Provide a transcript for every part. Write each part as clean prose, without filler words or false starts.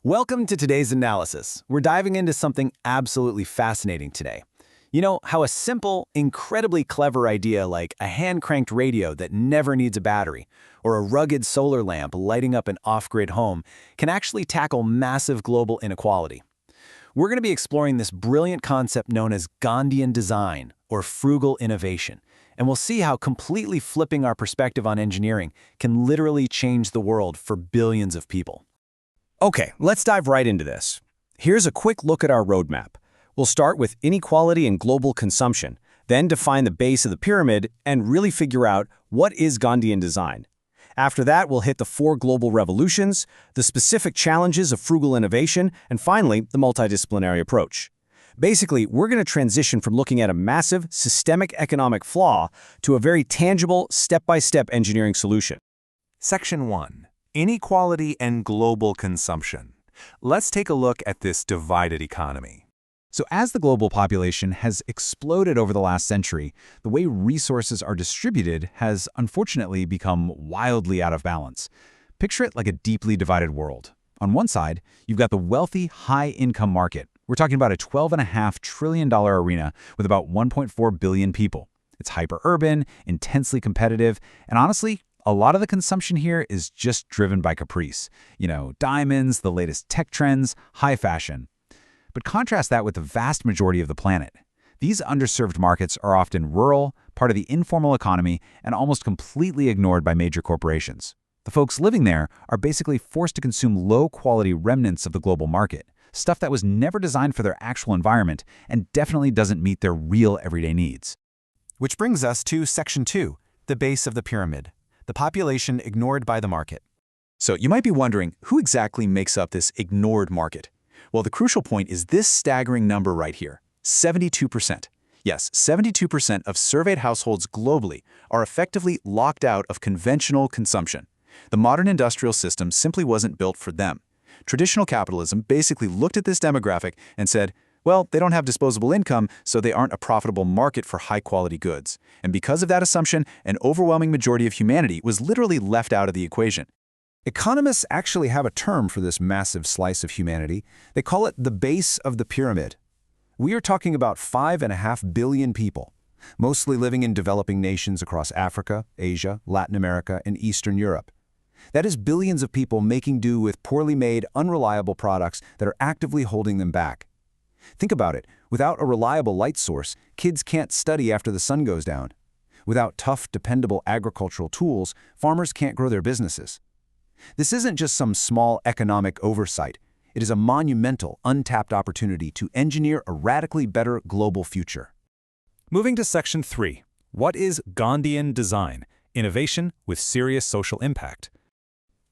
Welcome to today's analysis. We're diving into something absolutely fascinating today. You know, how a simple, incredibly clever idea like a hand-cranked radio that never needs a battery, or a rugged solar lamp lighting up an off-grid home can actually tackle massive global inequality. We're going to be exploring this brilliant concept known as Gandhian Design, or frugal innovation, and we'll see how completely flipping our perspective on engineering can literally change the world for billions of people. Okay, let's dive right into this. Here's a quick look at our roadmap. We'll start with inequality and global consumption, then define the base of the pyramid and really figure out what is Gandhian design. After that, we'll hit the 4 global revolutions, the specific challenges of frugal innovation, and finally, the multidisciplinary approach. Basically, we're going to transition from looking at a massive, systemic economic flaw to a very tangible, step-by-step engineering solution. Section 1. Inequality and global consumption. Let's take a look at this divided economy. So as the global population has exploded over the last century, the way resources are distributed has unfortunately become wildly out of balance. Picture it like a deeply divided world. On one side, you've got the wealthy, high-income market. We're talking about a $12.5 trillion arena with about 1.4 billion people. It's hyper-urban, intensely competitive, and honestly, a lot of the consumption here is just driven by caprice. You know, diamonds, the latest tech trends, high fashion. But contrast that with the vast majority of the planet. These underserved markets are often rural, part of the informal economy, and almost completely ignored by major corporations. The folks living there are basically forced to consume low-quality remnants of the global market, stuff that was never designed for their actual environment and definitely doesn't meet their real everyday needs. Which brings us to Section 2, the base of the pyramid, the population ignored by the market. So you might be wondering, who exactly makes up this ignored market? Well, the crucial point is this staggering number right here, 72%. Yes, 72% of surveyed households globally are effectively locked out of conventional consumption. The modern industrial system simply wasn't built for them. Traditional capitalism basically looked at this demographic and said, well, they don't have disposable income, so they aren't a profitable market for high-quality goods. And because of that assumption, an overwhelming majority of humanity was literally left out of the equation. Economists actually have a term for this massive slice of humanity. They call it the base of the pyramid. We are talking about 5.5 billion people, mostly living in developing nations across Africa, Asia, Latin America, and Eastern Europe. That is billions of people making do with poorly made, unreliable products that are actively holding them back. Think about it. Without a reliable light source, kids can't study after the sun goes down. Without tough, dependable agricultural tools, farmers can't grow their businesses. This isn't just some small economic oversight. It is a monumental, untapped opportunity to engineer a radically better global future. Moving to Section 3. What is Gandhian design? Innovation with serious social impact.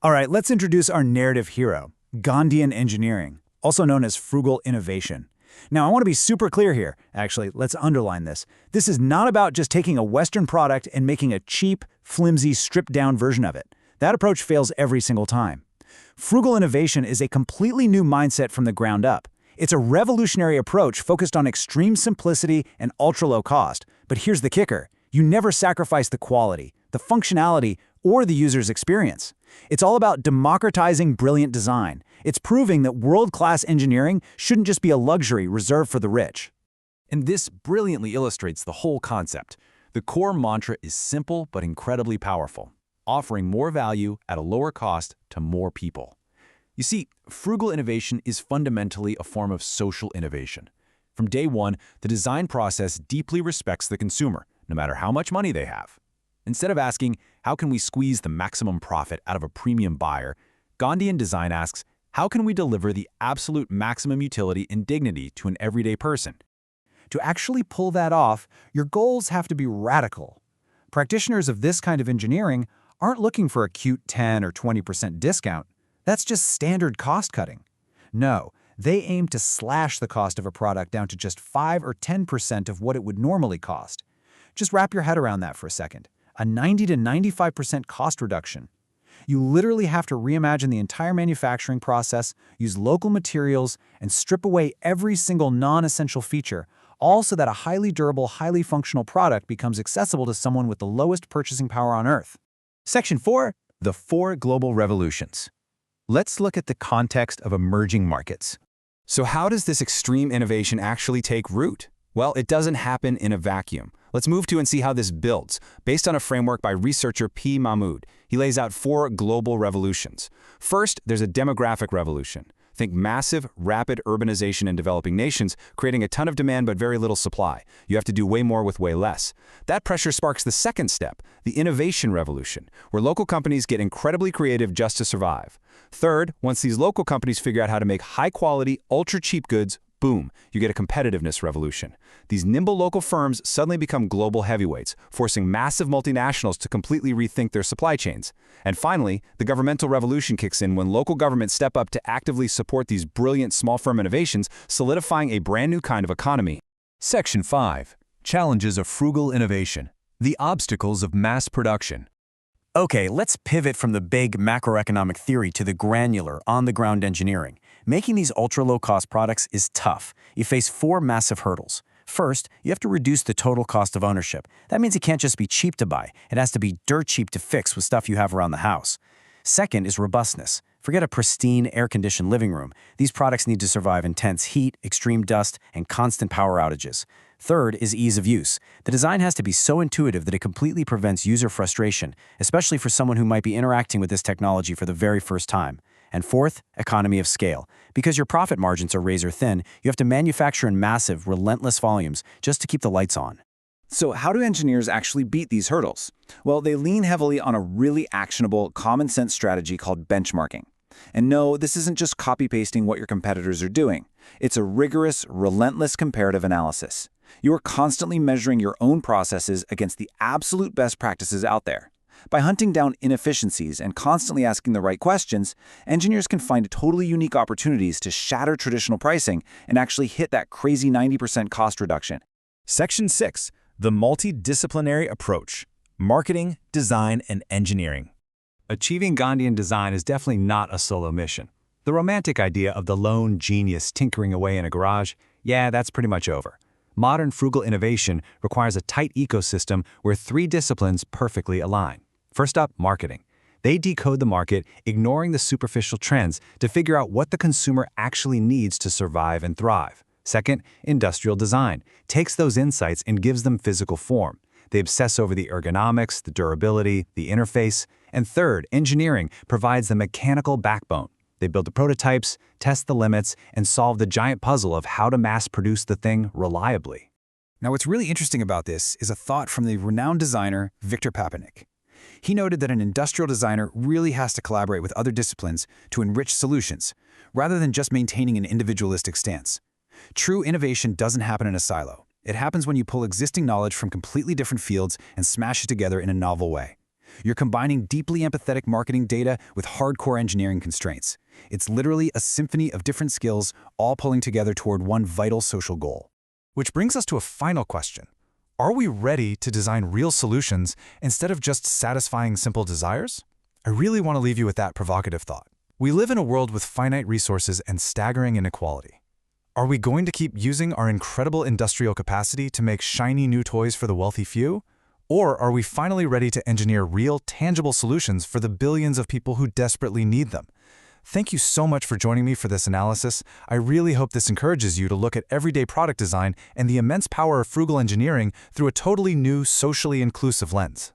All right, let's introduce our narrative hero, Gandhian engineering, also known as frugal innovation. Now, I want to be super clear here. Actually, let's underline this. This is not about just taking a Western product and making a cheap, flimsy, stripped-down version of it. That approach fails every single time. Frugal innovation is a completely new mindset from the ground up. It's a revolutionary approach focused on extreme simplicity and ultra-low cost. But here's the kicker. You never sacrifice the quality, the functionality, or the user's experience. It's all about democratizing brilliant design. It's proving that world-class engineering shouldn't just be a luxury reserved for the rich. And this brilliantly illustrates the whole concept. The core mantra is simple but incredibly powerful, offering more value at a lower cost to more people. You see, frugal innovation is fundamentally a form of social innovation. From day one, the design process deeply respects the consumer, no matter how much money they have. Instead of asking, how can we squeeze the maximum profit out of a premium buyer, Gandhian design asks, how can we deliver the absolute maximum utility and dignity to an everyday person? To actually pull that off, your goals have to be radical. Practitioners of this kind of engineering aren't looking for a cute 10 or 20% discount. That's just standard cost cutting. No, they aim to slash the cost of a product down to just 5 or 10% of what it would normally cost. Just wrap your head around that for a second. A 90 to 95% cost reduction. You literally have to reimagine the entire manufacturing process, use local materials, and strip away every single non-essential feature, all so that a highly durable, highly functional product becomes accessible to someone with the lowest purchasing power on Earth. Section 4. The 4 global revolutions. Let's look at the context of emerging markets. So how does this extreme innovation actually take root? Well, it doesn't happen in a vacuum. Let's move to and see how this builds, based on a framework by researcher P. Mahmood. He lays out 4 global revolutions. First, there's a demographic revolution. Think massive, rapid urbanization in developing nations, creating a ton of demand but very little supply. You have to do way more with way less. That pressure sparks the second step, the innovation revolution, where local companies get incredibly creative just to survive. Third, once these local companies figure out how to make high-quality, ultra-cheap goods, boom, you get a competitiveness revolution. These nimble local firms suddenly become global heavyweights, forcing massive multinationals to completely rethink their supply chains. And finally, the governmental revolution kicks in when local governments step up to actively support these brilliant small firm innovations, solidifying a brand new kind of economy. Section 5. Challenges of frugal innovation. The obstacles of mass production. Okay, let's pivot from the big macroeconomic theory to the granular, on-the-ground engineering. Making these ultra-low-cost products is tough. You face 4 massive hurdles. First, you have to reduce the total cost of ownership. That means it can't just be cheap to buy. It has to be dirt cheap to fix with stuff you have around the house. Second is robustness. Forget a pristine, air-conditioned living room. These products need to survive intense heat, extreme dust, and constant power outages. Third is ease of use. The design has to be so intuitive that it completely prevents user frustration, especially for someone who might be interacting with this technology for the very first time. And fourth, economy of scale. Because your profit margins are razor thin, you have to manufacture in massive, relentless volumes just to keep the lights on. So how do engineers actually beat these hurdles? Well, they lean heavily on a really actionable, common-sense strategy called benchmarking. And no, this isn't just copy-pasting what your competitors are doing. It's a rigorous, relentless comparative analysis. You are constantly measuring your own processes against the absolute best practices out there. By hunting down inefficiencies and constantly asking the right questions, engineers can find totally unique opportunities to shatter traditional pricing and actually hit that crazy 90% cost reduction. Section 6. The multidisciplinary approach. Marketing, design, and engineering. Achieving Gandhian design is definitely not a solo mission. The romantic idea of the lone genius tinkering away in a garage, yeah, that's pretty much over. Modern frugal innovation requires a tight ecosystem where 3 disciplines perfectly align. First up, marketing. They decode the market, ignoring the superficial trends to figure out what the consumer actually needs to survive and thrive. Second, industrial design takes those insights and gives them physical form. They obsess over the ergonomics, the durability, the interface. And third, engineering provides the mechanical backbone. They build the prototypes, test the limits, and solve the giant puzzle of how to mass produce the thing reliably. Now, what's really interesting about this is a thought from the renowned designer Victor Papanek. He noted that an industrial designer really has to collaborate with other disciplines to enrich solutions, rather than just maintaining an individualistic stance. True innovation doesn't happen in a silo. It happens when you pull existing knowledge from completely different fields and smash it together in a novel way. You're combining deeply empathetic marketing data with hardcore engineering constraints. It's literally a symphony of different skills, all pulling together toward one vital social goal. Which brings us to a final question. Are we ready to design real solutions instead of just satisfying simple desires? I really want to leave you with that provocative thought. We live in a world with finite resources and staggering inequality. Are we going to keep using our incredible industrial capacity to make shiny new toys for the wealthy few? Or are we finally ready to engineer real, tangible solutions for the billions of people who desperately need them? Thank you so much for joining me for this analysis. I really hope this encourages you to look at everyday product design and the immense power of frugal engineering through a totally new, socially inclusive lens.